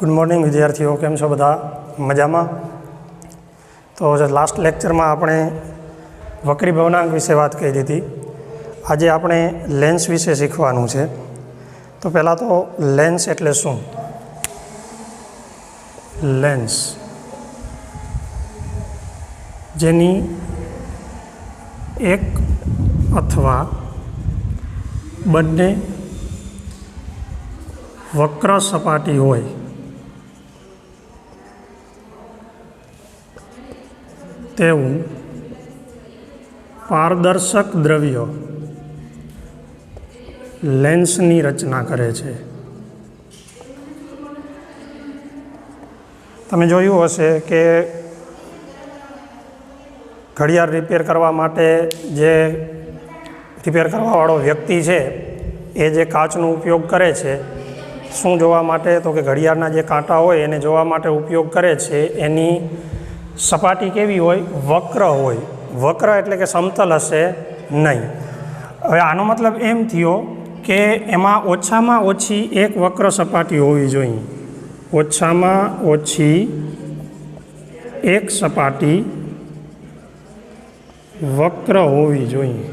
Good morning विद्यार्थीओ, केम छो बधा? मजामां? तो लास्ट लेक्चर में आपणे वक्री भवनांक विषे बात करी थी। आज आपणे लेंस विषे शीखवानुं छे। तो पहला तो लेंस एटले शुं? लेंस जेनी एक अथवा बंने वक्र सपाटी होय तेवुं पारदर्शक द्रव्य लेंसनी रचना करे छे। तमे जोयुं हशे के घड़ियाळ रिपेर करवा माटे जे रिपेर करवावाळो व्यक्ति छे ए जे काचनो उपयोग करे छे शुं जोवा माटे? तो कि घड़ियाळना जे कांटा होय एने जोवा माटे उपयोग करे छे एनी सपाटी केवी होय? वक्र होय। वक्र एटले के समतल हशे नहीं। हवे आनो मतलब एम थयो के एमां ओछामां ओછી एक वक्र सपाटी होवी जोईए। ओछामां ओછી एक सपाटी वक्र होवी जोईए।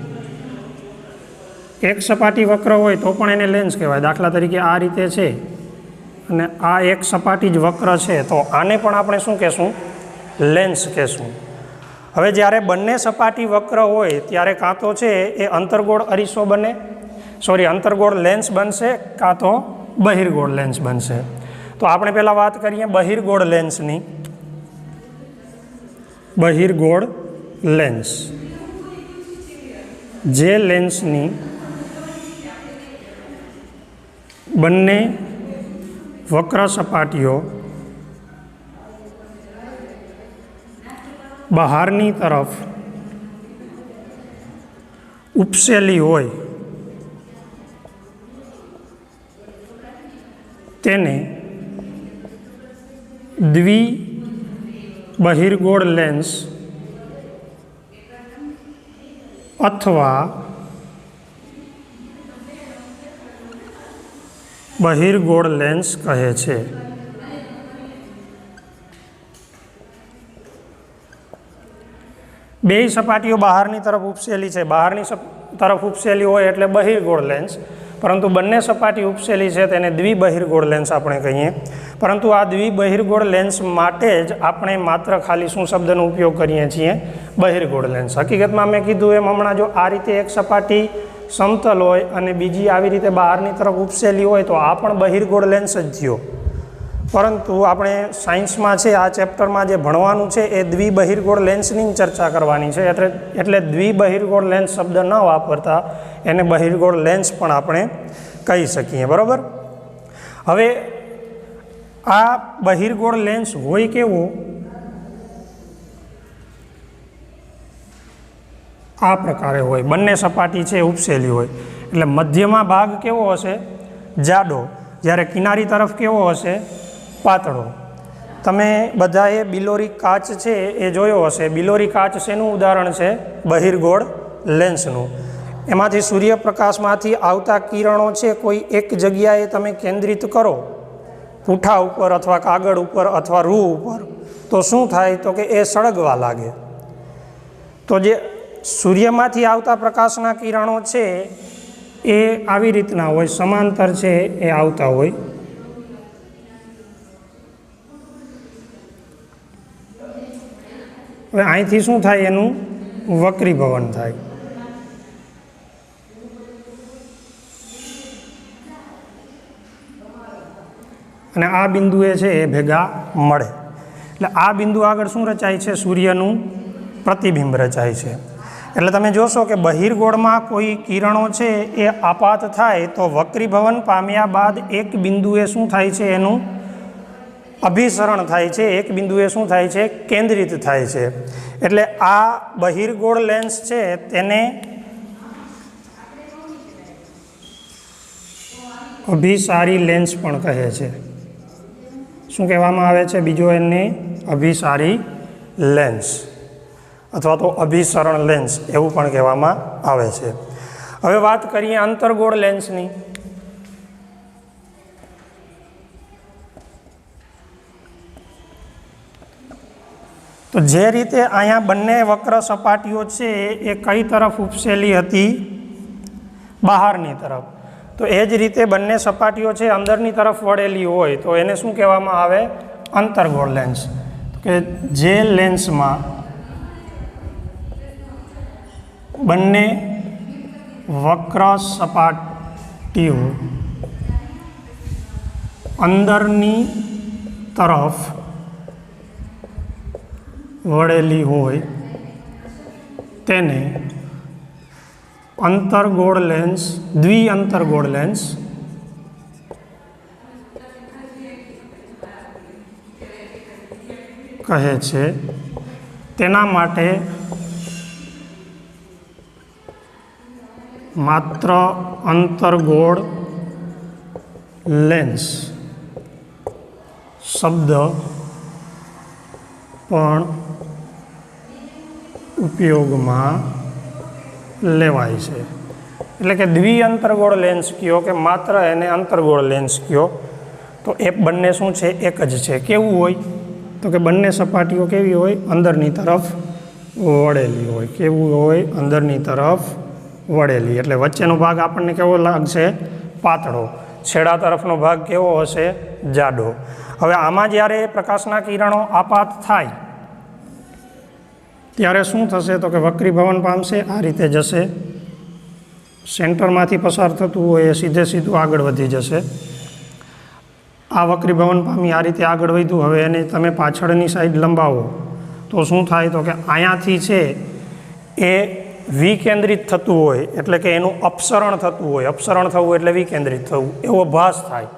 एक सपाटी वक्र होय तो पण एने लेंस कहेवाय। दाखला तरीके आ रीते छे अने आ एक सपाटी ज वक्र छे तो आने पण आपणे शुं कहेशुं? लेंस कहेशुं। हवे ज्यारे बंने सपाटी वक्र होय त्यारे कां तो छे ए अंतर्गोळ अरीसो बने, अंतर्गोळ लेंस बनशे कां तो बहिर्गोळ लेंस बनशे। तो आपणे पहेला वात करीए बहिर्गोळ लेंसनी। बहिर्गोळ लेंस जे लेंसनी बंने वक्र सपाटीओ बहारनी तरफ उपसेली होय तेने द्विबहिर्गोळ लेंस अथवा बहिर्गोळ लेंस कहे छे। बेय सपाटीओ बहारनी तरफ उपसेली छे। बहारनी तरफ उपसेली होय एटले बहिर्गोळ लेंस, परंतु बंने सपाटी उपसेली छे तेने द्विबहिर्गोळ लेंस आपणे कहीए। परंतु आ द्विबहिर्गोळ लेंस माटे ज आपणे मात्र खाली शुं शब्दनो उपयोग करीए छीए? बहिर्गोळ लेंस। हकीकतमां मैं कीधुं एम हमणां जो आ रीते एक सपाटी समतल होय अने बीजी आवी रीते बहारनी तरफ उपसेली होय तो आ पण बहिर्गोळ लेंस ज थयो। परंतु आपणे सायन्समां छे आ चेप्टरमां जे भणवानुं छे ए द्विबहिर्गोळ लेंसनी चर्चा करवानी छे। एटले द्विबहिर्गोळ लेंस शब्द न वापरता एने बहिर्गोळ लेंस पण आपणे कही सकीए। बराबर। हवे आ बहिर्गोळ लेंस होय केवो? आ प्रकारे होय। बंने सपाटी छे उपसेली होय एटले मध्यमां भाग केवो हशे? जाडो। ज्यारे किनारी तरफ केवो हशे? पातळो। तमे बधाए बिलोरी काच छे ए जोयो हशे। बिलोरी काच शेनुं उदाहरण छे? बहिर्गोळ लेंसनुं। एमांथी सूर्यप्रकाशमांथी आवता किरणो छे कोई एक जग्याए तमे केंद्रित करो, पूठा उपर अथवा कागळ उपर अथवा रूह उपर, तो शुं थाय? तो के ए सळगवा लागे। तो जे सूर्यमांथी आवता प्रकाशना किरणो छे ए आवी रीतना होय, समांतर छे ए आवता होय। हवे અહીંથી શું થાય? એનું વક્રીભવન થાય। અને આ બિંદુએ છે એ ભેગા મળે એટલે આ બિંદુ આગળ શું રચાય છે? સૂર્યનું પ્રતિબિંબ રચાય છે। એટલે તમે જોશો કે બહિર્ગોળમાં કોઈ કિરણો છે એ આપાત થાય તો વક્રીભવન પામ્યા બાદ એક બિંદુએ શું થાય છે? એનું અભિસરણ થાય છે। એક બિંદુએ શું થાય છે? કેન્દ્રિત થાય છે। એટલે આ બહિર્ગોળ લેન્સ છે તેને અભિસારી લેન્સ પણ કહે છે। શું કહેવામાં આવે છે? બીજો એને અભિસારી લેન્સ अथवा तो अभिसरण लेंस एवं पण कहेवामां आवे छे। हवे वात करीए अंतर्गोळ लेंसनी। તો જે રીતે અહીંયા બંને વક્ર સપાટીઓ છે એ કઈ તરફ ઉપસેલી હતી? બહારની તરફ. તો એ જ રીતે બંને સપાટીઓ છે અંદરની તરફ વળેલી હોય તો એને શું કહેવામાં આવે? અંતર્ગોળ લેન્સ. કે જે લેન્સમાં બંને વક્ર સપાટીઓ અંદરની તરફ વળેલી હોય તેને અંતર્ગોળ લેન્સ, દ્વિઅંતર્ગોળ લેન્સ કહે છે. તેના માટે માત્ર અંતર્ગોળ લેન્સ શબ્દ પણ ઉપયોગમાં લેવાય છે. એટલે કે દ્વિઅંતર્ગોળ લેન્સ કયો કે માત્ર એને અંતર્ગોળ લેન્સ કયો, તો એ બંને શું છે? એક જ છે. કેવું હોય? તો કે બંને સપાટીઓ કેવી હોય? અંદરની તરફ વળેલી હોય. કેવું હોય? અંદરની તરફ વળેલી. એટલે વચ્ચેનો ભાગ આપણને કેવો લાગશે? પાતળો. છેડા તરફનો ભાગ કેવો હશે? જાડો. હવે આમાં જ્યારે પ્રકાશના કિરણો આપાત થાય ત્યારે શું થશે? તો કે વક્રીભવન પામશે, આ રીતે જશે. સેન્ટરમાંથી પસાર થતું હોય એ સીધું આગળ વધી જશે. આ વક્રીભવન પામી આ રીતે આગળ વધ્યું. હવે એને તમે પાછળની સાઈડ લંબાવો તો શું થાય? તો કે અહીંયાથી છે એ વિકેન્દ્રિત થતું હોય, એટલે કે એનું અપસરણ થતું હોય. અપસરણ થવું એટલે વિકેન્દ્રિત થવું, એવો ભાસ થાય.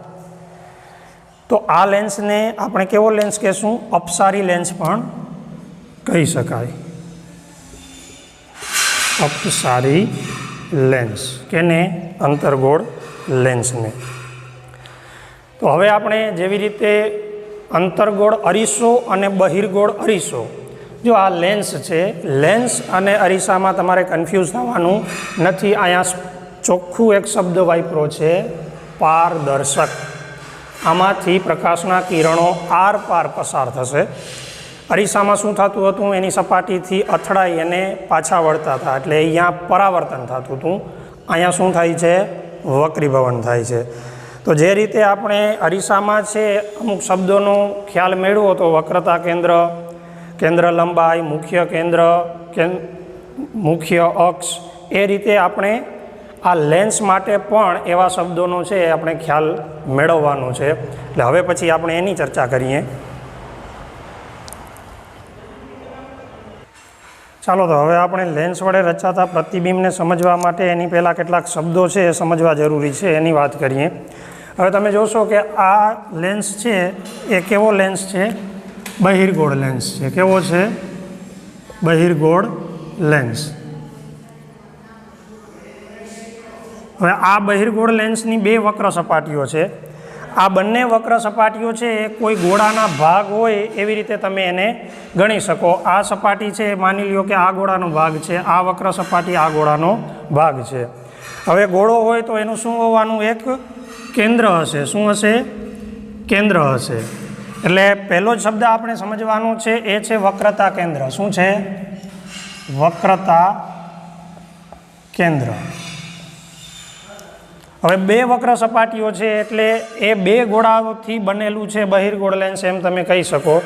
તો આ લેન્સને આપણે કેવો લેન્સ કહેશું? અપસારી લેન્સ પણ કહી શકાય. અપસારી લેન્સ. કેને? અંતર્ગોળ લેન્સને. તો હવે આપણે જેવી રીતે અંતર્ગોળ અરીસો અને બહિર્ગોળ અરીસો, જો આ લેન્સ છે, લેન્સ અને અરીસામાં તમારે કન્ફ્યુઝ થવાનું નથી. અહીંયા ચોખ્ખું એક શબ્દ વાપરો છે, પારદર્શક. આમાંથી પ્રકાશના કિરણો આર પાર પસાર થશે. અરીસામાં શું થતું હતું? એની સપાટીથી અથડાઈ અને પાછા વળતા હતા, એટલે અહીંયા પરાવર્તન થતું હતું. અહીંયા શું થાય છે? વક્રીભવન થાય છે. તો જે રીતે આપણે અરીસામાં છે અમુક શબ્દોનો ખ્યાલ મેળવો તો વક્રતા કેન્દ્ર, કેન્દ્ર લંબાઈ, મુખ્ય કેન્દ્ર, મુખ્ય અક્ષ, એ રીતે આપણે આ લેન્સ માટે પણ એવા શબ્દોનો છે આપણે ખ્યાલ મેળવવાનો છે. એટલે હવે પછી આપણે એની ચર્ચા કરીએ. ચાલો, તો હવે આપણે લેન્સ વડે રચાતા પ્રતિબિંબને સમજવા માટે એની પહેલાં કેટલાક શબ્દો છે એ સમજવા જરૂરી છે, એની વાત કરીએ. હવે તમે જોશો કે આ લેન્સ છે એ કેવો લેન્સ છે? બહિર્ગોળ લેન્સ છે. કેવો છે? બહિર્ગોળ લેન્સ. હવે આ બહિર્ગોળ લેન્સની બે વક્ર સપાટીઓ છે. આ બંને વક્ર સપાટીઓ છે એ કોઈ ગોળાના ભાગ હોય એવી રીતે તમે એને ગણી શકો. આ સપાટી છે માની લ્યો કે આ ગોળાનો ભાગ છે, આ વક્ર સપાટી આ ગોળાનો ભાગ છે. હવે ગોળો હોય તો એનું શું હોવાનું? એક કેન્દ્ર હશે. શું હશે? કેન્દ્ર હશે. એટલે પહેલો જ શબ્દ આપણે સમજવાનો છે એ છે વક્રતા કેન્દ્ર. શું છે? વક્રતા કેન્દ્ર. હવે બે વક્ર સપાટીઓ છે એટલે એ બે ગોળાઓથી બનેલું છે બહિર્ગોળ લેન્સ, એમ તમે કહી શકો.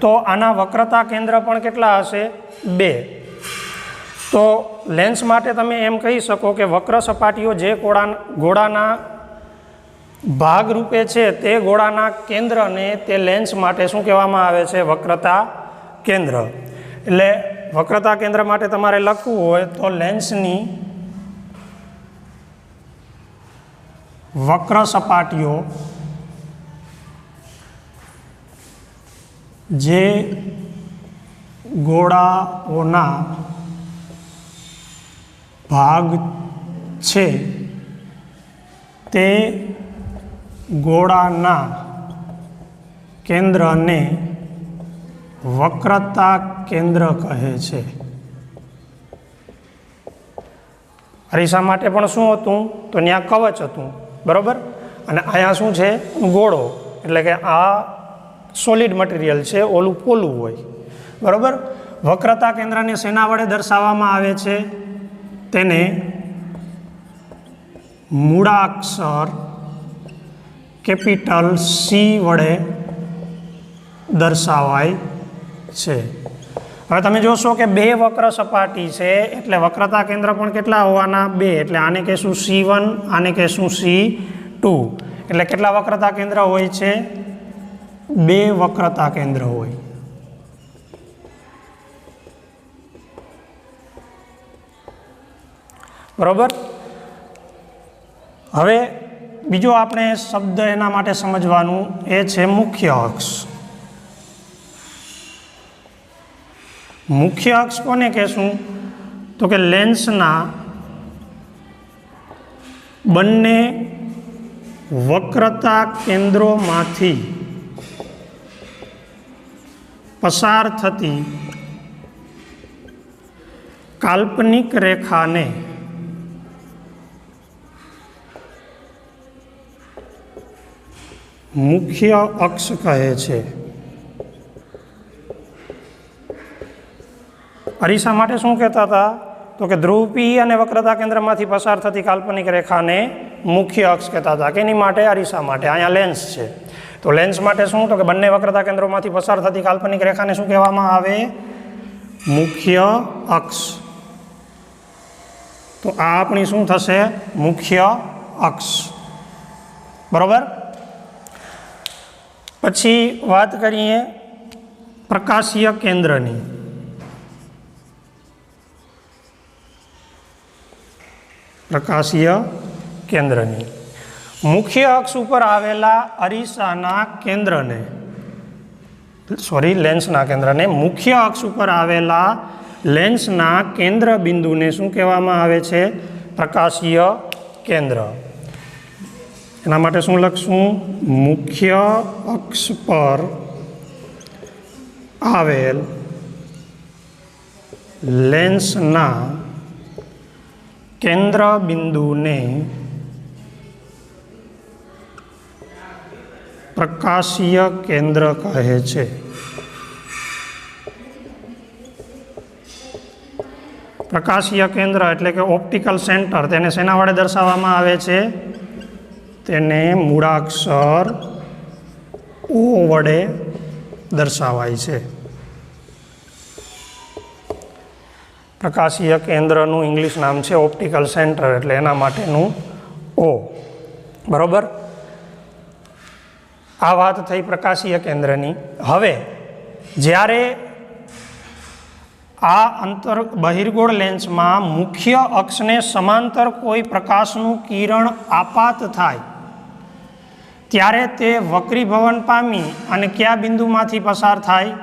તો આના વક્રતા કેન્દ્ર પણ કેટલા હશે? 2. તો લેન્સ માટે તમે એમ કહી શકો કે વક્ર સપાટીઓ જે ગોળાના ભાગરૂપે છે તે ગોળાના કેન્દ્રને તે લેન્સ માટે શું કહેવામાં આવે છે? વક્રતા કેન્દ્ર. એટલે વક્રતા કેન્દ્ર માટે તમારે લખવું હોય તો લેન્સની વક્ર સપાટીઓ જે ગોળાઓના ભાગ છે તે ગોળાના કેન્દ્રને વક્રતા કેન્દ્ર કહે છે. અરીસા માટે પણ શું હતું? તો ત્યાં કવચ હતું, બરાબર. અને અહીંયા શું છે? ગોળો. એટલે કે આ સોલિડ મટીરિયલ છે, ઓલું પોલું હોય. બરાબર. વક્રતા કેન્દ્રને શેના વડે દર્શાવવામાં આવે છે? તેને મૂળાક્ષર કેપિટલ સી વડે દર્શાવાય છે. હવે તમે જોશો કે બે વક્ર સપાટી છે એટલે વક્રતા કેન્દ્ર પણ કેટલા હોવાના? 2. એટલે આને કહેશું C1, આને કહેશું C2. એટલે કેટલા વક્રતા કેન્દ્ર હોય છે? 2 વક્રતા કેન્દ્ર હોય. બરોબર. હવે બીજો આપણે શબ્દ એના માટે સમજવાનું એ છે મુખ્ય અક્ષ. મુખ્ય અક્ષ કોને કહેશું? તો કે લેન્સના બંને વક્રતા કેન્દ્રોમાંથી પસાર થતી કાલ્પનિક રેખાને મુખ્ય અક્ષ કહે છે. અરીસા માટે શું કહેતા હતા? તો કે ધ્રુવ P અને વક્રતા કેન્દ્રમાંથી પસાર થતી કાલ્પનિક રેખાને મુખ્ય અક્ષ કહેતા હતા. કેની માટે? અરીસા માટે. અહીંયા લેન્સ છે તો લેન્સ માટે શું? તો કે બંને વક્રતા કેન્દ્રોમાંથી પસાર થતી કાલ્પનિક રેખાને શું કહેવામાં આવે? મુખ્ય અક્ષ. તો આ આપણી શું થશે? મુખ્ય અક્ષ. બરોબર. પછી વાત કરીએ પ્રકાશીય કેન્દ્રની. પ્રકાશીય કેન્દ્રની મુખ્ય અક્ષ ઉપર આવેલા અરીસાના કેન્દ્રને લેન્સના કેન્દ્રને મુખ્ય અક્ષ ઉપર આવેલા લેન્સના કેન્દ્ર બિંદુને શું કહેવામાં આવે છે? પ્રકાશીય કેન્દ્ર. એના માટે શું લખશું? મુખ્ય અક્ષ પર આવેલ લેન્સના કેન્દ્ર બિંદુને પ્રકાશીય કેન્દ્ર કહે છે. પ્રકાશીય કેન્દ્ર એટલે કે ઓપ્ટિકલ સેન્ટર, તેને શેના વડે દર્શાવવામાં આવે છે? તેને મૂળાક્ષર O વડે દર્શાવાય છે. પ્રકાશીય કેન્દ્રનું ઇંગ્લિશ નામ છે ઓપ્ટિકલ સેન્ટર, એટલે એના માટેનું O. બરોબર. આ વાત થઈ પ્રકાશીય કેન્દ્રની. હવે જ્યારે આ બહિર્ગોળ લેન્સમાં મુખ્ય અક્ષને સમાંતર કોઈ પ્રકાશનું કિરણ આપાત થાય ત્યારે તે વક્રીભવન પામી અને કયા બિંદુમાંથી પસાર થાય?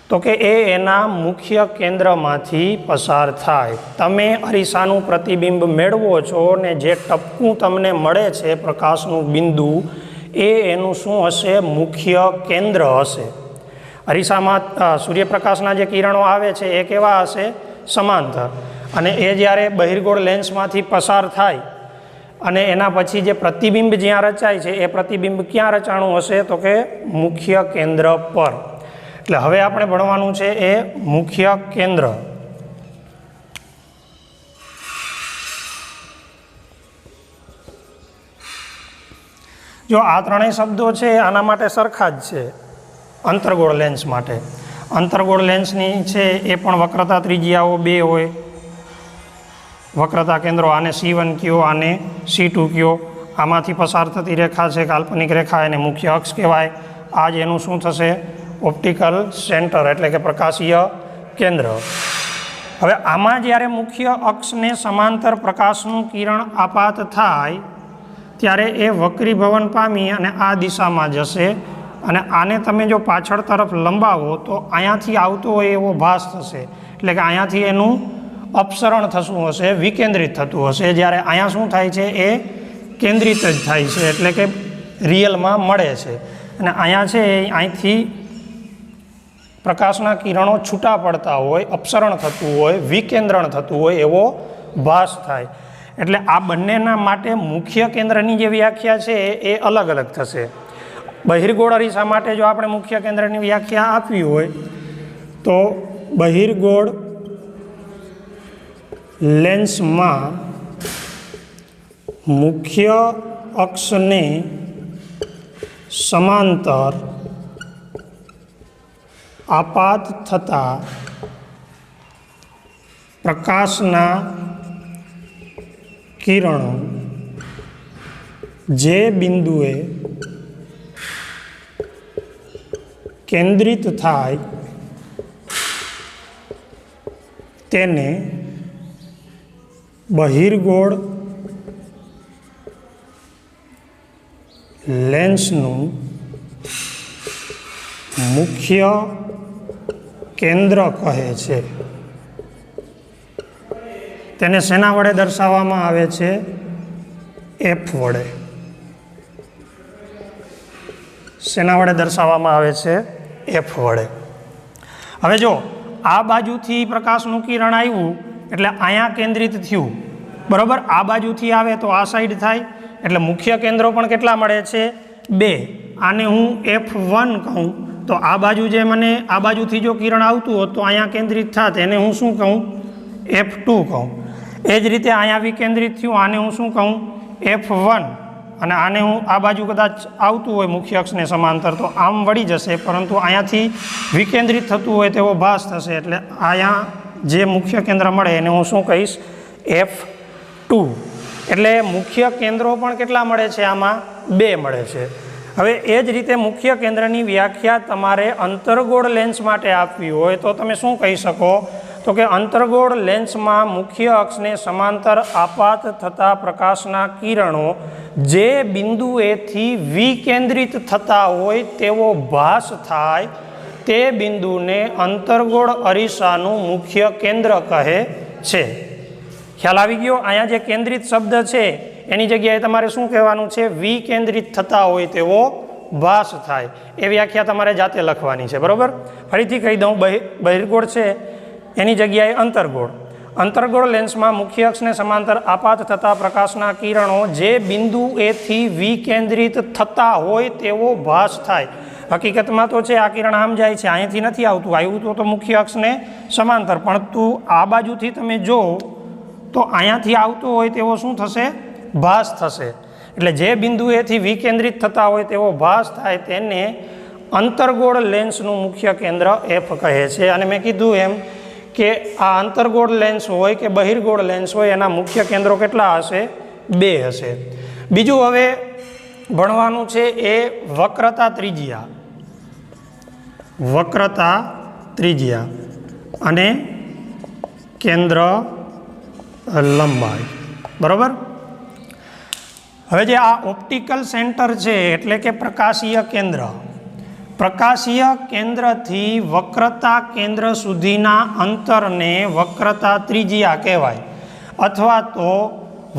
તો કે એના મુખ્ય કેન્દ્રમાંથી પસાર થાય. તમે અરીસાનું પ્રતિબિંબ મેળવો છો ને જે ટપકું તમને મળે છે પ્રકાશનું બિંદુ, એનું શું હશે? મુખ્ય કેન્દ્ર હશે. અરીસામાં સૂર્યપ્રકાશના જે કિરણો આવે છે એ કેવા હશે? સમાંતર. અને એ જ્યારે બહિર્ગોળ લેન્સમાંથી પસાર થાય અને એના પછી જે પ્રતિબિંબ જ્યાં રચાય છે એ પ્રતિબિંબ ક્યાં રચાણું હશે? તો કે મુખ્ય કેન્દ્ર પર. એટલે હવે આપણે ભણવાનું છે એ મુખ્ય કેન્દ્ર. જો આ ત્રણેય શબ્દો છે આના માટે સરખા જ છે અંતર્ગોળ લેન્સ માટે. અંતર્ગોળ લેન્સની છે એ પણ વક્રતા ત્રિજ્યાઓ 2 હોય. વક્રતા કેન્દ્રો આને C1 કયો, આને C2 કયો. આમાંથી પસાર થતી રેખા છે કાલ્પનિક રેખા, એને મુખ્ય અક્ષ કહેવાય. આ જ એનું શું થશે? ઓપ્ટિકલ સેન્ટર એટલે કે પ્રકાશીય કેન્દ્ર. હવે આમાં જ્યારે મુખ્ય અક્ષને સમાંતર પ્રકાશનું કિરણ આપાત થાય ત્યારે એ વક્રીભવન પામી અને આ દિશામાં જશે અને આને તમે જો પાછળ તરફ લંબાવો તો અહીંયાથી આવતો હોય એવો ભાસ થશે. એટલે કે અહીંયાથી એનું અપસરણ થતું હશે, વિકેન્દ્રિત થતું હશે. જ્યારે અહીંયા શું થાય છે? એ કેન્દ્રિત જ થાય છે, એટલે કે રિયલમાં મળે છે. અને અહીંયા છે એ અહીંથી પ્રકાશના કિરણો છૂટા પડતા હોય, અપસરણ થતું હોય, વિકેન્દ્રણ થતું હોય એવો ભાસ થાય. એટલે આ બંનેના માટે મુખ્ય કેન્દ્રની જે વ્યાખ્યા છે એ અલગ અલગ થશે. બહિર્ગોળ અરીસા માટે જો આપણે મુખ્ય કેન્દ્રની વ્યાખ્યા આપવી હોય તો બહિર્ગોળ લેન્સમાં મુખ્ય અક્ષને સમાંતર આપાત થતા પ્રકાશના કિરણો જે બિંદુએ કેન્દ્રિત થાય તેને બહિર્ગોળ લેન્સનું મુખ્ય કેન્દ્ર કહે છે. તેને શેના વડે દર્શાવવામાં આવે છે? એફ વડે. શેના વડે દર્શાવવામાં આવે છે? એફ વડે. હવે જો આ બાજુથી પ્રકાશનું કિરણ આવ્યું એટલે અહીંયા કેન્દ્રિત થયું, બરાબર. આ બાજુથી આવે તો આ સાઈડ થાય, એટલે મુખ્ય કેન્દ્રો પણ કેટલા મળે છે? 2. આને હું F1 કહું તો આ બાજુ જે મને આ બાજુથી જો કિરણ આવતું હોત તો અહીંયા કેન્દ્રિત થાત, એને હું શું કહું? F2 કહું. એ જ રીતે અહીંયા વિકેન્દ્રિત થયું, આને હું શું કહું? F1. અને આને હું આ બાજુ કદાચ આવતું હોય મુખ્ય અક્ષને સમાંતર તો આમ વળી જશે, પરંતુ અહીંયાથી વિકેન્દ્રિત થતું હોય તેવો ભાસ થશે, એટલે અહીંયા જે મુખ્ય કેન્દ્ર મળે એને હું શું કહીશ? F2. એટલે મુખ્ય કેન્દ્રો પણ કેટલા મળે છે? આમાં 2 મળે છે. હવે એ જ રીતે મુખ્ય કેન્દ્રની વ્યાખ્યા તમારે અંતર્ગોળ લેન્સ માટે આપવી હોય તો તમે શું કહી શકો? તો કે અંતર્ગોળ લેન્સમાં મુખ્ય અક્ષને સમાંતર આપાત થતા પ્રકાશના કિરણો જે બિંદુએથી વિકેન્દ્રિત થતા હોય તેવો ભાસ થાય તે બિંદુને અંતર્ગોળ અરીસાનું મુખ્ય કેન્દ્ર કહે છે. ખ્યાલ આવી ગયો? અહીંયા જે કેન્દ્રિત શબ્દ છે એની જગ્યાએ તમારે શું કહેવાનું છે? વિકેન્દ્રિત થતા હોય તેવો ભાસ થાય. એ વ્યાખ્યા તમારે જાતે લખવાની છે, બરાબર. ફરીથી કહી દઉં, બહિર્ગોળ છે એની જગ્યાએ અંતર્ગોળ. અંતર્ગોળ લેન્સમાં મુખ્ય અક્ષને સમાંતર આપાત થતા પ્રકાશના કિરણો જે બિંદુ એથી વિકેન્દ્રિત થતા હોય તેવો ભાસ થાય. હકીકતમાં તો છે આ કિરણ આમ જાય છે, અહીંથી નથી આવતું. આવ્યું તો મુખ્ય અક્ષને સમાંતર, પણ તું આ બાજુથી તમે જો તો અહીંયાથી આવતું હોય તેવો શું થશે? ભાસ થશે. એટલે જે બિંદુએથી વિકેન્દ્રિત થતા હોય તેવો ભાસ થાય તેને અંતર્ગોળ લેન્સનું મુખ્ય કેન્દ્ર એફ કહે છે. અને મેં કીધું એમ કે આ અંતર્ગોળ લેન્સ હોય કે બહિર્ગોળ લેન્સ હોય એના મુખ્ય કેન્દ્રો કેટલા હશે? 2 હશે. બીજું હવે ભણવાનું છે એ વક્રતા ત્રિજ્યા. વક્રતા ત્રિજ્યા અને કેન્દ્ર લંબાઈ, બરાબર. હવે જે આ ઓપ્ટિકલ સેન્ટર છે એટલે કે પ્રકાશીય કેન્દ્ર, પ્રકાશીય કેન્દ્રથી વક્રતા કેન્દ્ર સુધીના અંતરને વક્રતા ત્રિજ્યા કહેવાય, અથવા તો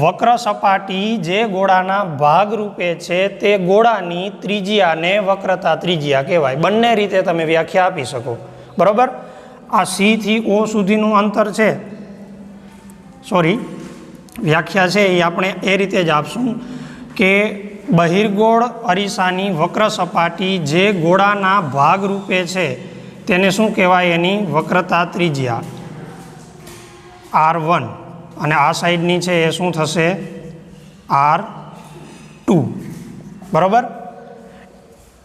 વક્ર સપાટી જે ગોળાના ભાગરૂપે છે તે ગોળાની ત્રિજ્યાને વક્રતા ત્રિજ્યા કહેવાય. બંને રીતે તમે વ્યાખ્યા આપી શકો, બરાબર. આ C થી O સુધીનું અંતર છે, વ્યાખ્યા છે એ આપણે એ રીતે જ આપશું કે બહિર્ગોળ અરીસાની વક્ર સપાટી જે ગોળાના ભાગરૂપે છે તેને શું કહેવાય? એની વક્રતા ત્રિજ્યા R1, અને આ સાઈડની છે એ શું થશે? R2, બરાબર.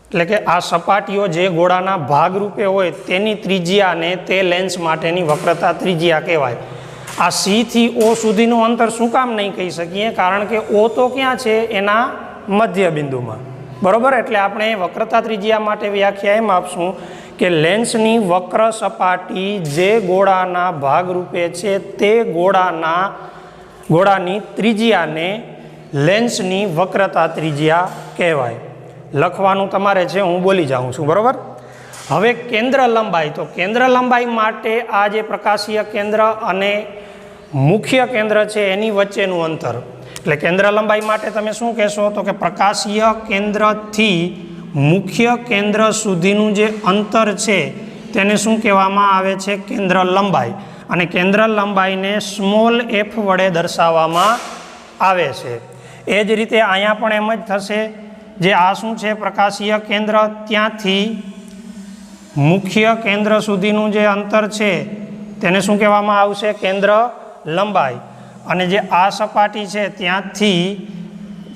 એટલે કે આ સપાટીઓ જે ગોળાના ભાગરૂપે હોય તેની ત્રિજ્યાને તે લેન્સ માટેની વક્રતા ત્રિજ્યા કહેવાય. આ C થી O સુધીનું અંતર શું કામ નહીં કહી શકીએ? કારણ કે O તો ક્યાં છે? એના મધ્ય બિંદુમાં, બરાબર. એટલે આપણે વક્રતા ત્રિજ્યા માટે વ્યાખ્યા એમ આપશું કે લેન્સની વક્ર સપાટી જે ગોળાના ભાગરૂપે છે તે ગોળાની ત્રિજ્યાને લેન્સની વક્રતા ત્રિજ્યા કહેવાય. લખવાનું તમારે છે, હું બોલી જાઉં છું, બરાબર. હવે કેન્દ્ર લંબાઈ, તો કેન્દ્ર લંબાઈ માટે આ જે પ્રકાશીય કેન્દ્ર અને મુખ્ય કેન્દ્ર છે એની વચ્ચેનું અંતર, એટલે કેન્દ્ર લંબાઈ માટે તમે શું કહેશો? તો કે પ્રકાશીય કેન્દ્રથી મુખ્ય કેન્દ્ર સુધીનું જે અંતર છે તેને શું કહેવામાં આવે છે? કેન્દ્ર લંબાઈ. અને કેન્દ્ર લંબાઈને સ્મોલ f વડે દર્શાવવામાં આવે છે. એ જ રીતે અહીંયા પણ એમ જ થશે જે આ શું છે પ્રકાશીય કેન્દ્ર, ત્યાંથી મુખ્ય કેન્દ્ર સુધીનું જે અંતર છે તેને શું કહેવામાં આવશે? કેન્દ્ર લંબાઈ. અને જે આ સપાટી છે ત્યાંથી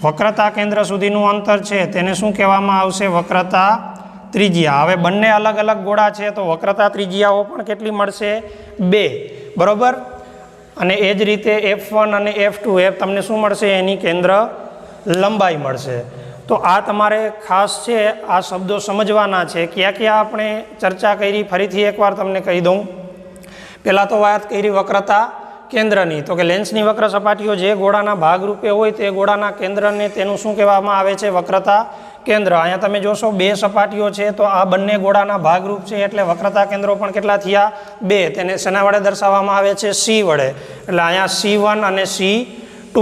વક્રતા કેન્દ્ર સુધીનું અંતર છે તેને શું કહેવામાં આવશે? વક્રતા ત્રિજ્યા. હવે બંને અલગ અલગ ગોળા છે તો વક્રતા ત્રિજ્યાઓ પણ કેટલી મળશે? 2. બરાબર. અને એ જ રીતે F1 અને F2 એ તમને શું મળશે? એની કેન્દ્ર લંબાઈ મળશે. તો આ તમારે ખાસ છે આ શબ્દો સમજવાના છે. ક્યાં ક્યાં આપણે ચર્ચા કરી ફરીથી એકવાર તમને કહી દઉં. પહેલાં તો વાત કરી વક્રતા કેન્દ્રની, તો કે લેન્સની વક્ર સપાટીઓ જે ગોળાના ભાગરૂપે હોય તે ગોળાના કેન્દ્રને તેનું શું કહેવામાં આવે છે? વક્રતા કેન્દ્ર. અહીંયા તમે જોશો 2 સપાટીઓ છે તો આ બંને ગોળાના ભાગરૂપ છે એટલે વક્રતા કેન્દ્રો પણ કેટલા થયા? 2. તેને શેના વડે દર્શાવવામાં આવે છે? C વડે. એટલે અહીંયા C1 અને C2.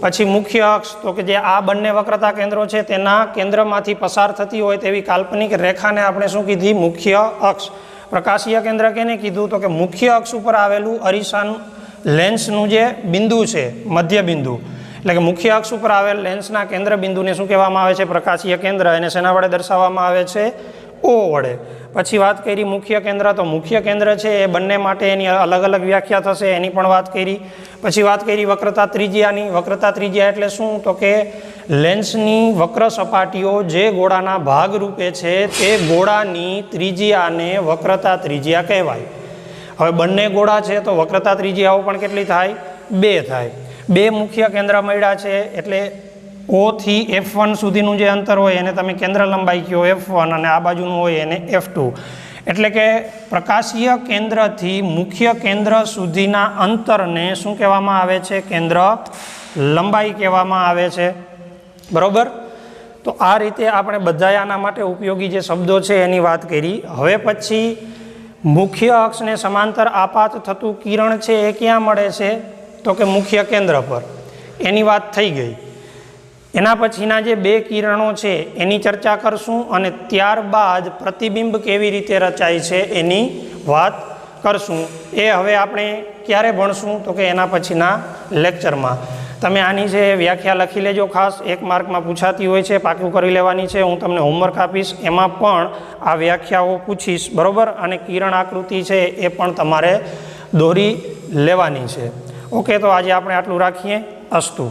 પછી મુખ્ય અક્ષ, તો કે જે આ બંને વક્રતા કેન્દ્રો છે તેના કેન્દ્રમાંથી પસાર થતી હોય તેવી કાલ્પનિક રેખાને આપણે શું કીધી? મુખ્ય અક્ષ. પ્રકાશીય કેન્દ્ર કેને કીધું? તો કે મુખ્ય અક્ષ ઉપર આવેલું અરીસાનું લેન્સનું જે બિંદુ છે મધ્ય બિંદુ, એટલે કે મુખ્ય અક્ષ ઉપર આવેલ લેન્સના કેન્દ્ર બિંદુને શું કહેવામાં આવે છે? પ્રકાશીય કેન્દ્ર. એને શેના વડે દર્શાવવામાં આવે છે? O વડે. પછી વાત કરી મુખ્ય કેન્દ્ર, તો મુખ્ય કેન્દ્ર છે એ બંને માટે એની અલગ અલગ વ્યાખ્યા થશે, એની પણ વાત કરી. પછી વાત કરી વક્રતા ત્રિજ્યાની. વક્રતા ત્રિજ્યા એટલે શું? તો કે લેન્સની વક્ર સપાટીઓ જે ગોળાના ભાગ રૂપે છે તે ગોળાની ત્રિજ્યાને વક્રતા ત્રિજ્યા કહેવાય. હવે બંને ગોળા છે તો વક્રતા ત્રિજ્યાઓ પણ કેટલી થાય? 2 થાય. 2 મુખ્ય કેન્દ્ર મળ્યા છે એટલે O થી F1 સુધીનું જે અંતર હોય એને તમે કેન્દ્ર લંબાઈ કહો F1, અને આ બાજુનું હોય એને F2. એટલે કે પ્રકાશીય કેન્દ્રથી મુખ્ય કેન્દ્ર સુધીના અંતરને શું કહેવામાં આવે છે? કેન્દ્ર લંબાઈ કહેવામાં આવે છે. બરાબર. તો આ રીતે આપણે બધા આના માટે ઉપયોગી જે શબ્દો છે એની વાત કરી. હવે પછી મુખ્ય અક્ષને સમાંતર આપાત થતું કિરણ છે એ ક્યાં મળે છે? તો કે મુખ્ય કેન્દ્ર પર. એની વાત થઈ ગઈ. એના પછીના જે 2 કિરણો છે એની ચર્ચા કરશું અને ત્યારબાદ પ્રતિબિંબ કેવી રીતે રચાય છે એની વાત કરશું. એ હવે આપણે ક્યારે ભણશું? તો કે એના પછીના લેક્ચરમાં. તમે આની જે વ્યાખ્યા લખી લેજો ખાસ, 1 માર્કમાં પૂછાતી હોય છે, પાકું કરી લેવાની છે. હું તમને હોમવર્ક આપીશ, એમાં પણ આ વ્યાખ્યાઓ પૂછીશ. બરાબર. અને કિરણ આકૃતિ છે એ પણ તમારે દોરી લેવાની છે. ઓકે, તો આજે આપણે આટલું રાખીએ. અસ્તુ.